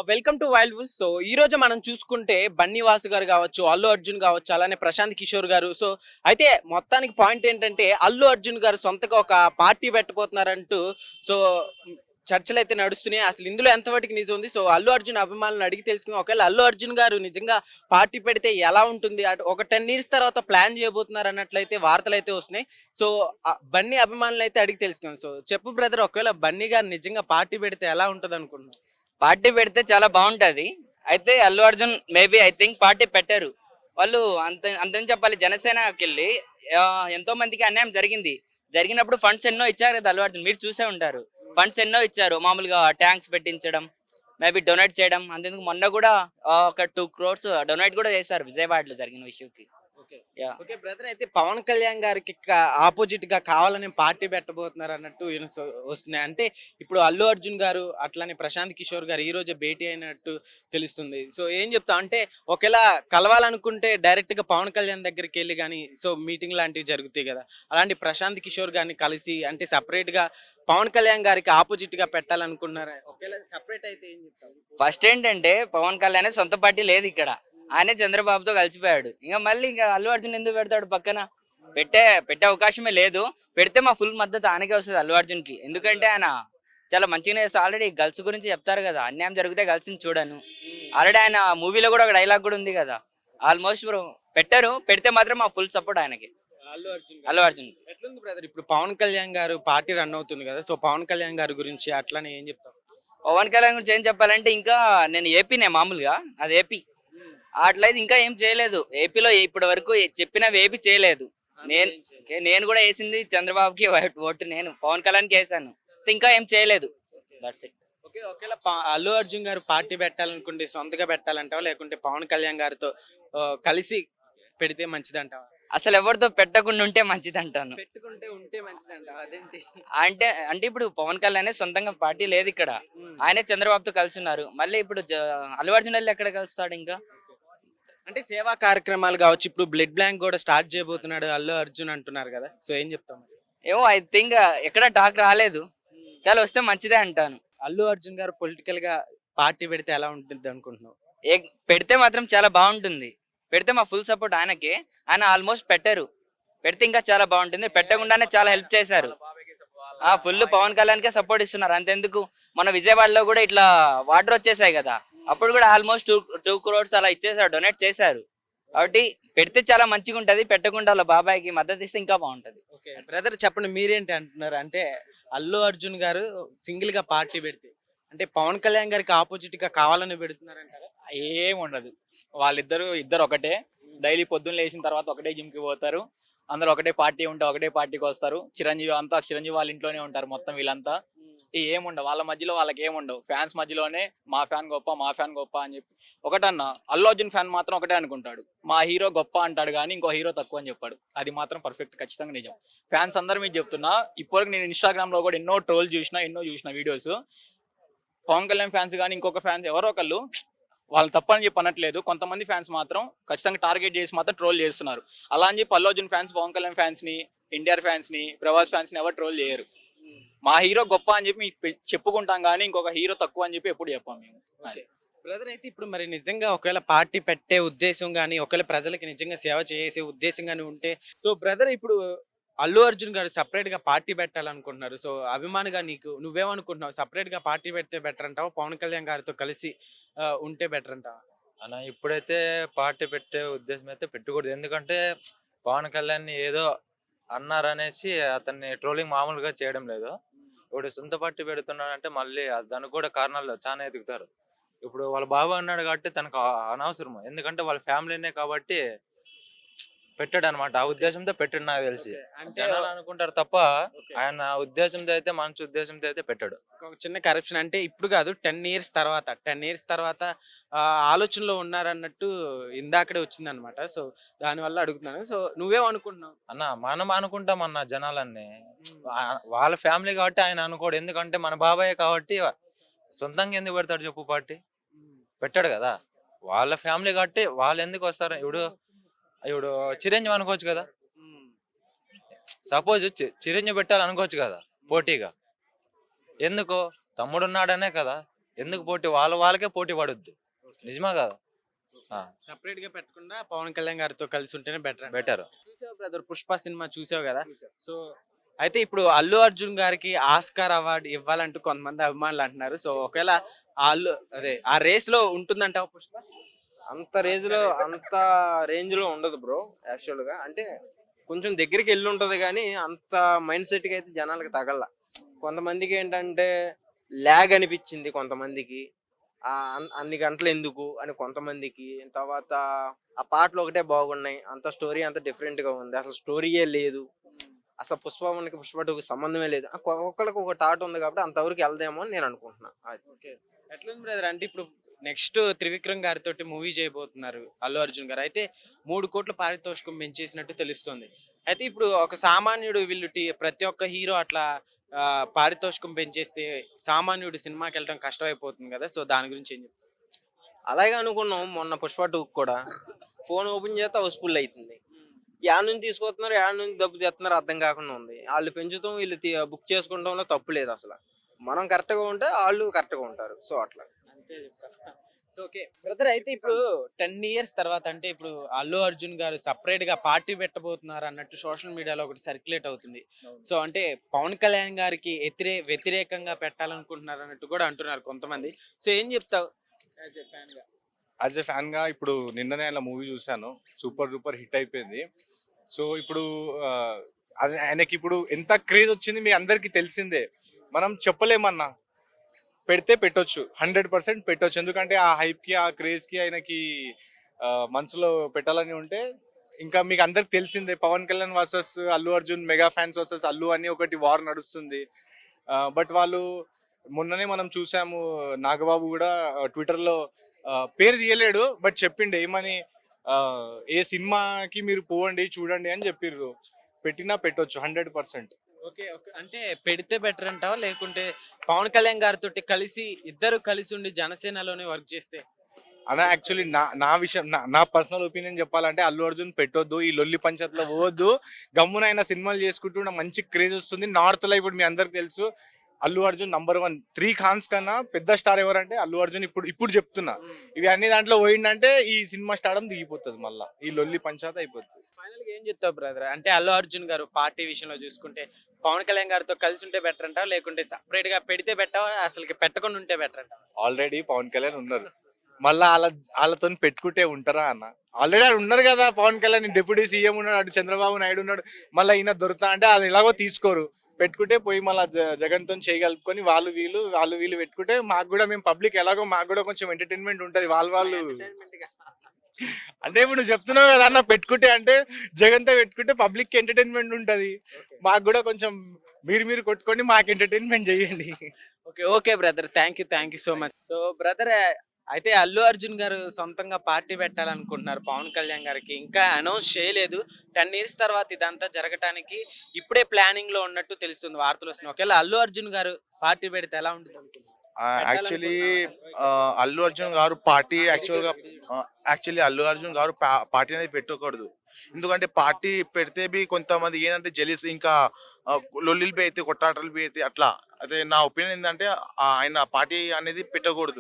Welcome to wild Woods. So ఈ రోజు మనం చూసుకుంటే బన్నీ వాసు గారు కావచ్చు, అల్లు అర్జున్ కావచ్చు, అలానే ప్రశాంత్ కిషోర్ గారు. సో అయితే మొత్తానికి పాయింట్ ఏంటంటే అల్లు అర్జున్ గారు సొంతగా ఒక పార్టీ పెట్టబోతున్నారంటూ సో చర్చలు అయితే నడుస్తున్నాయి. అసలు ఇందులో ఎంతవరకు నిజం ఉంది? సో అల్లు అర్జున్ అభిమానులను అడిగి తెలుసుకుందాం. ఒకవేళ అల్లు అర్జున్ గారు నిజంగా పార్టీ పెడితే ఎలా ఉంటుంది? అటు ఒక 10 ఇయర్స్ తర్వాత ప్లాన్ చేయబోతున్నారు అన్నట్లయితే వార్తలు అయితే వస్తున్నాయి. సో బన్నీ అభిమానులు అయితే అడిగి తెలుసుకుందాం. సో చెప్పు బ్రదర్, ఒకవేళ బన్నీ గారు నిజంగా పార్టీ పెడితే ఎలా ఉంటుంది అనుకుంటున్నావు? పార్టీ పెడితే చాలా బాగుంటది. అయితే Allu Arjun maybe I think party పెట్టారు. వాళ్ళు అంతని చెప్పాలి, జనసేనకెళ్ళి ఎంతో మందికి అన్యాయం జరిగింది. జరిగినప్పుడు ఫండ్స్ ఎన్నో ఇచ్చారు కదా అల్లు అర్జున్, మీరు చూసే ఉంటారు. ఫండ్స్ ఎన్నో ఇచ్చారు, మామూలుగా ట్యాంక్స్ పెట్టించడం, మేబీ డొనేట్ చేయడం. అంతేందుకు మొన్న కూడా ఒక 2 crores డొనేట్ కూడా చేశారు విజయవాడలో జరిగిన విషయంకి. ఓకే. యా. ఓకే బ్రదర్, అయితే పవన్ కళ్యాణ్ గారికి ఆపోజిట్ గా కావాలని పార్టీ పెట్టబోతున్నారు అన్నట్టు వస్తున్నాయి. అంటే ఇప్పుడు అల్లు అర్జున్ గారు అట్లానే ప్రశాంత్ కిషోర్ గారు ఈ రోజే భేటీ అయినట్టు తెలుస్తుంది. సో ఏం చెప్తా అంటే ఒకవేళ కలవాలనుకుంటే డైరెక్ట్ గా పవన్ కళ్యాణ్ దగ్గరికి వెళ్ళి కానీ సో మీటింగ్ లాంటివి జరుగుతాయి కదా, అలాంటి ప్రశాంత్ కిషోర్ గారిని కలిసి అంటే సపరేట్ గా పవన్ కళ్యాణ్ గారికి ఆపోజిట్ గా పెట్టాలనుకున్నారా? ఒకవేళ సపరేట్ అయితే ఏం చెప్తావు? ఫస్ట్ ఏంటంటే పవన్ కళ్యాణ్ సొంత పార్టీ లేదు ఇక్కడ, ఆయనే చంద్రబాబుతో కలిసిపోయాడు. ఇంకా అల్లు అర్జున్ ఎందుకు పెడతాడు పక్కన? పెట్టే అవకాశమే లేదు. పెడితే మా ఫుల్ మద్దతు ఆయనకే వస్తుంది, అల్లు అర్జున్ కి. ఎందుకంటే ఆయన చాలా మంచిగానే చేస్తారు. ఆల్రెడీ గర్ల్స్ గురించి చెప్తారు కదా, అన్యాయం జరిగితే గర్ల్స్ ని చూడను. ఆల్రెడీ ఆయన మూవీలో కూడా ఒక డైలాగ్ కూడా ఉంది కదా. ఆల్మోస్ట్ పెట్టారు, పెడితే మాత్రం మా ఫుల్ సపోర్ట్ ఆయనకి, అల్లు అర్జున్. ఎట్లుంది బ్రదర్ ఇప్పుడు పవన్ కళ్యాణ్ గారు పార్టీ రన్ అవుతుంది కదా, సో పవన్ కళ్యాణ్ గారి గురించి అట్లానే ఏం చెప్తావు? పవన్ కళ్యాణ్ గురించి ఏం చెప్పాలంటే, ఇంకా నేను ఏపీనే మామూలుగా, అది ఏపీ. అట్లయితే ఇంకా ఏం చేయలేదు ఏపీలో ఇప్పటి వరకు, చెప్పినవి ఏపీ చేయలేదు. నేను కూడా వేసింది చంద్రబాబుకి ఓటు, నేను పవన్ కళ్యాణ్కి వేసాను. ఇంకా ఏం చేయలేదు, దట్స్ ఇట్. ఓకే. ఒకవేళ అల్లు అర్జున్ గారు పార్టీ పెట్టాలనుకుంటే సొంతగా పెట్టాలంటావా, లేకుంటే పవన్ కళ్యాణ్ గారితో కలిసి పెడితే మంచిదంటావా? అసలు ఎవరితో పెట్టకుండా ఉంటే మంచిది అంటాను. పెట్టుకుంటే ఉంటే మంచిదంటావా? అదేంటి? అంటే అంటే ఇప్పుడు పవన్ కళ్యాణ్ సొంతంగా పార్టీ లేదు ఇక్కడ, ఆయనే చంద్రబాబుతో కలిసి ఉన్నారు. మళ్ళీ ఇప్పుడు అల్లు అర్జున్ వెళ్ళి ఎక్కడ కలుస్తాడు ఇంకా? అంటే సేవా కార్యక్రమాలు కావచ్చు, ఇప్పుడు బ్లడ్ బ్యాంక్ కూడా స్టార్ట్ చేయబోతున్నాడు అల్లు అర్జున్ అంటున్నారు కదా, సో ఏం చెప్తాం? ఏమో, ఐ థింక్ ఎక్కడ టాక్ రాలేదు, చాలా వస్తే మంచిదే అంటాను. అల్లు అర్జున్ గారు పొలిటికల్ గా పార్టీ పెడితే ఎలా ఉంటుంది అనుకుంటున్నావు? పెడితే మాత్రం చాలా బాగుంటుంది. పెడితే మా ఫుల్ సపోర్ట్ ఆయనకి. ఆయన ఆల్మోస్ట్ పెట్టారు, పెడితే ఇంకా చాలా బాగుంటుంది. పెట్టకుండానే చాలా హెల్ప్ చేశారు. ఫుల్ పవన్ కళ్యాణ్కే సపోర్ట్ ఇస్తున్నారు. అంతెందుకు, మన విజయవాడలో కూడా ఇట్లా వాటర్ వచ్చేసాయి కదా, అప్పుడు కూడా ఆల్మోస్ట్ 2 crores అలా ఇచ్చేసారు, డొనేట్ చేశారు. కాబట్టి పెడితే చాలా మంచిగా ఉంటది, పెట్టకుండా వాళ్ళ బాబాయ్కి మద్దతు ఇస్తే ఇంకా బాగుంటది. ఓకే బ్రదర్, చెప్పండి మీరేంటి అంటున్నారు? అంటే అల్లు అర్జున్ గారు సింగిల్ గా పార్టీ పెడితే అంటే పవన్ కళ్యాణ్ గారికి ఆపోజిట్ గా కావాలని పెడుతున్నారంటారా? ఏం ఉండదు. ఇద్దరు ఒకటే. డైలీ పొద్దున్న లేచిన తర్వాత ఒకటే జిమ్ కి పోతారు. అందరూ ఒకటే పార్టీ ఉంటే ఒకటే పార్టీకి వస్తారు. చిరంజీవి వాళ్ళ ఇంట్లోనే ఉంటారు మొత్తం వీళ్ళంతా. ఏముండవు వాళ్ళ మధ్యలో, వాళ్ళకి ఏముండవు. ఫ్యాన్స్ మధ్యలోనే మా ఫ్యాన్ గొప్ప అని చెప్పి ఒకటన్నా. అల్లు అర్జున్ ఫ్యాన్ మాత్రం ఒకటే అనుకుంటాడు, మా హీరో గొప్ప అంటాడు కానీ ఇంకో హీరో తక్కువ అని చెప్పాడు. అది మాత్రం పర్ఫెక్ట్, ఖచ్చితంగా నిజం. ఫ్యాన్స్ అందరూ మీకు చెప్తున్నా, ఇప్పటికి నేను ఇన్స్టాగ్రామ్ లో కూడా ఎన్నో చూసిన వీడియోస్. పవన్ కళ్యాణ్ ఫ్యాన్స్ కానీ ఇంకొక ఫ్యాన్స్ ఎవరో ఒకళ్ళు, వాళ్ళు తప్పని చెప్పి అనట్లేదు, కొంతమంది ఫ్యాన్స్ మాత్రం ఖచ్చితంగా టార్గెట్ చేసి మాత్రం ట్రోల్ చేస్తున్నారు. అలా అని చెప్పి అల్లు అర్జున్ ఫ్యాన్స్ పవన్ కళ్యాణ్ ఫ్యాన్స్ ని, ఎన్టీఆర్ ఫ్యాన్స్ ని, ప్రభాస్ ఫ్యాన్స్ ని ఎవరు ట్రోల్ చేయరు. మా హీరో గొప్ప అని చెప్పి చెప్పుకుంటాం కానీ ఇంకొక హీరో తక్కువ అని చెప్పి ఎప్పుడు చెప్పాం మేము. అది బ్రదర్, అయితే ఇప్పుడు మరి నిజంగా ఒకవేళ పార్టీ పెట్టే ఉద్దేశం కానీ ఒకవేళ ప్రజలకి నిజంగా సేవ చేసే ఉద్దేశం కానీ ఉంటే, సో బ్రదర్ ఇప్పుడు అల్లు అర్జున్ గారు సపరేట్ గా పార్టీ పెట్టాలనుకుంటున్నారు. సో అభిమానిగా నువ్వేమనుకుంటున్నావు? సపరేట్ గా పార్టీ పెడితే బెటర్ అంటావా, పవన్ కళ్యాణ్ గారితో కలిసి ఉంటే బెటర్ అంటావా? అలా ఇప్పుడైతే పార్టీ పెట్టే ఉద్దేశం అయితే పెట్టకూడదు. ఎందుకంటే పవన్ కళ్యాణ్ ఏదో అన్నారనేసి అతన్ని ట్రోలింగ్ మామూలుగా చేయడం లేదు. ఇప్పుడు సొంత పార్టీ పెడుతున్నాడంటే మళ్ళీ దానికి కూడా కారణాలు చాలా ఎదుగుతారు. ఇప్పుడు వాళ్ళ బాబు అన్నాడు కాబట్టి తనకు అనవసరం, ఎందుకంటే వాళ్ళ ఫ్యామిలీనే కాబట్టి పెట్టాడు అనమాట. ఆ ఉద్దేశంతో పెట్టాడు నాకు తెలిసి. అంటే జనాలు అనుకుంటారు తప్ప ఆయన ఉద్దేశంతో అయితే, మంచి ఉద్దేశంతో అయితే పెట్టాడు. ఒక చిన్న కరప్షన్ అంటే ఇప్పుడు కాదు, 10 ఇయర్స్ తర్వాత ఆలోచనలో ఉన్నారన్నట్టు ఇందాకడే వచ్చిందనమాట. సో దానివల్ల అడుగుతున్నాను. సో నువ్వేమనుకుంటున్నావు? అన్న మనం అనుకుంటాం అన్న జనాలన్నీ, వాళ్ళ ఫ్యామిలీ కాబట్టి ఆయన అనుకోడు. ఎందుకంటే మన బాబాయ్ కాబట్టి సొంతంగా ఎందుకు పెడతాడు చెప్పు పార్టీ? పెట్టాడు కదా. వాళ్ళ ఫ్యామిలీ కాబట్టి వాళ్ళు ఎందుకు వస్తారు? ఇప్పుడు ఇప్పుడు చిరంజీవి అనుకోవచ్చు కదా, సపోజ్ చిరంజీవి పెట్టాలి అనుకోవచ్చు కదా పోటీగా. ఎందుకు? తమ్ముడు ఉన్నాడనే కదా. ఎందుకు పోటీ వాళ్ళకే పోటీ పడుద్ది. నిజమా కదా? సెపరేట్ గా పెట్టకుండా పవన్ కళ్యాణ్ గారితో కలిసి ఉంటేనే బెటర్. బెటర్. చూసావు బ్రదర్, పుష్ప సినిమా చూసావు కదా? సో అయితే ఇప్పుడు అల్లు అర్జున్ గారికి ఆస్కార్ అవార్డు ఇవ్వాలంటూ కొంతమంది అభిమానులు అంటున్నారు. సో ఒకవేళ ఆ రేస్ లో ఉంటుందంటావు పుష్ప? అంత రేంజ్ లో ఉండదు బ్రో. యాక్చువల్ గా అంటే కొంచెం దగ్గరికి వెళ్ళి ఉంటది కానీ అంత మైండ్ సెట్ కి అయితే జనాలకు తగల. కొంతమందికి ఏంటంటే ల్యాగ్ అనిపించింది, కొంతమందికి అన్ని గంటలు ఎందుకు అని కొంతమందికి, తర్వాత ఆ పాటలు ఒకటే బాగున్నాయి, అంత స్టోరీ అంత డిఫరెంట్ గా ఉంది, అసలు స్టోరీయే లేదు, అసలు పుష్ప 1కి పుష్ప 2కి సంబంధమే లేదు. ఒక్కొక్కరికి ఒక టాట్ ఉంది కాబట్టి అంతవరకు వెళ్దామో అని నేను అనుకుంటున్నా. ఓకే, ఎట్లుంది బ్రదర్? అంటే ఇప్పుడు నెక్స్ట్ త్రివిక్రమ్ గారితో మూవీ చేయబోతున్నారు అల్లు అర్జున్ గారు. అయితే 3 కోట్ల పారితోషికం పెంచేసినట్టు తెలుస్తుంది. అయితే ఇప్పుడు ఒక సామాన్యుడు ప్రతి ఒక్క హీరో అట్లా పారితోషికం పెంచేస్తే సామాన్యుడు సినిమాకి వెళ్ళడం కష్టమైపోతుంది కదా. సో దాని గురించి ఏం చెప్తారు? అలాగే అనుకున్నాం మొన్న పుష్ప 2 కూడా. ఫోన్ ఓపెన్ చేస్తే హౌస్ఫుల్ అవుతుంది. యాడ్ నుంచి తీసుకొస్తున్నారు, యాడ్ నుంచి డబ్బు తెస్తున్నారు, అర్థం కాకుండా ఉంది. వాళ్ళు పెంచుతాం, వీళ్ళు బుక్ చేసుకుంటాంలో తప్పు లేదు. అసలు మనం కరెక్ట్ గా ఉంటే వాళ్ళు కరెక్ట్ గా ఉంటారు. సో అట్లా అంతే చెప్తా. సో ఓకే బ్రదర్, అయితే ఇప్పుడు 10 ఇయర్స్ తర్వాత అంటే ఇప్పుడు అల్లు అర్జున్ గారు సపరేట్ గా పార్టీ పెట్టబోతున్నారు అన్నట్టు సోషల్ మీడియాలో ఒకటి సర్క్యులేట్ అవుతుంది. సో అంటే పవన్ కళ్యాణ్ గారికి వ్యతిరేకంగా పెట్టాలనుకుంటున్నారు అన్నట్టు కూడా అంటున్నారు కొంతమంది. సో ఏం చెప్తావు యాజ్ ఎ ఫ్యాన్ గా? యాజ్ ఎ ఫ్యాన్ గా ఇప్పుడు నిన్ననే అలా మూవీ చూశాను, సూపర్ డూపర్ హిట్ అయిపోయింది. సో ఇప్పుడు అది ఆయనకి ఇప్పుడు ఎంత క్రేజ్ వచ్చింది మీ అందరికి తెలిసిందే. మనం చెప్పలేమన్నా, పెడితే పెట్టొచ్చు, 100% పెట్టొచ్చు. ఎందుకంటే ఆ హైప్ కి ఆ క్రేజ్ కి ఆయనకి మనసులో పెట్టాలని ఉంటే ఇంకా మీకు అందరికి తెలిసిందే. Pawan Kalyan versus Allu Arjun, mega fans versus Allu అని ఒకటి వార్ నడుస్తుంది. బట్ వాళ్ళు మొన్ననే మనం చూసాము, నాగబాబు కూడా ట్విట్టర్లో పేరు తీయలేడు బట్ చెప్పిండు ఏమని, ఏ సినిమాకి మీరు పోవండి చూడండి అని చెప్పిర్రు. పెట్టినా పెట్టొచ్చు 100%. ఓకే ఓకే, అంటే పెడితే బెటర్ అంటావా, లేకుంటే పవన్ కళ్యాణ్ గారితో ఇద్దరు కలిసి ఉండి జనసేనలోనే వర్క్ చేస్తే? అలా యాక్చువల్లీ నా విషయం, నా పర్సనల్ ఒపీనియన్ చెప్పాలంటే అల్లు అర్జున్ పెట్టొద్దు, ఈ లొల్లి పంచాయతీలో పోవద్దు, గమ్మునైనా సినిమాలు చేసుకుంటూ మంచి క్రేజ్ వస్తుంది. నార్త్ లో ఇప్పుడు మీ అందరికి తెలుసు అల్లు అర్జున్ నంబర్ 1. 3 ఖాన్స్ కన్నా పెద్ద స్టార్ ఎవరంటే అల్లు అర్జున్. ఇప్పుడు చెప్తున్నా, ఇవి అన్ని దాంట్లో పోయిందంటే ఈ సినిమా స్టార్డం దిగిపోతుంది, మళ్ళీ ఈ లొల్లి పంచాయతీ అయిపోతుంది. ఫైనల్ గా ఏం చెప్తావు బ్రదర్? అంటే అల్లు అర్జున్ గారు పార్టీ విషయంలో చూసుకుంటే పవన్ కళ్యాణ్ గారితో కలిసి ఉంటే బెటర్ అంటావా, లేకుంటే సపరేట్ గా పెడితే బెటర్, అసలు పెట్టకుండా ఉంటే బెటర్ అంటావా? ఆల్రెడీ పవన్ కళ్యాణ్ ఉన్నారు, మళ్ళీ వాళ్ళతో పెట్టుకుంటే ఉంటారా అన్న? ఆల్రెడీ ఆడు ఉన్నారు కదా పవన్ కళ్యాణ్, డిప్యూటీ సీఎం ఉన్నాడు, అటు చంద్రబాబు నాయుడు ఉన్నాడు, మళ్ళీ ఈయన దొరుకుతా అంటే అది ఎలాగో తీసుకోరు. పెట్టుకుంటే పోయి మళ్ళీ జగన్ తో చేయగలుపుకొని వాళ్ళు వీళ్ళు పెట్టుకుంటే మాకు కూడా, మేము పబ్లిక్ ఎలాగో మాకు కూడా కొంచెం ఎంటర్టైన్మెంట్ ఉంటది. వాళ్ళు అంటే ఇప్పుడు నువ్వు చెప్తున్నావు కదా అన్న, పెట్టుకుంటే అంటే జగన్ తో పెట్టుకుంటే పబ్లిక్ ఎంటర్టైన్మెంట్ ఉంటది, మాకు కూడా కొంచెం మీరు కొట్టుకొని మాకు ఎంటర్టైన్మెంట్ చేయండి. Okay okay brother, thank you so much. So brother, అయితే అల్లు అర్జున్ గారు సొంతంగా పార్టీ పెట్టాలనుకుంటున్నారు పవన్ కళ్యాణ్ గారికి. ఇంకా అనౌన్స్ చేయలేదు. 10 ఇయర్స్ తర్వాత ఇదంతా జరగటానికి ఇప్పుడే ప్లానింగ్ లో ఉన్నట్టు తెలుస్తుంది, వార్తలు వస్తున్నాయి. ఒకవేళ అల్లు అర్జున్ గారు పార్టీ పెడితే ఎలా ఉంటుంది అనుకుంటున్నారు? యాక్చువల్లీ అల్లు అర్జున్ గారు పార్టీ అల్లు అర్జున్ గారు పార్టీ అనేది పెట్టకూడదు. ఎందుకంటే పార్టీ పెడితే కొంతమంది ఏంటంటే జెలిస్, ఇంకా లొల్లిలు అయితే కొట్టాటలు అయితే అట్లా. అదే నా ఒపీనియన్ ఏంటంటే ఆయన పార్టీ అనేది పెట్టకూడదు.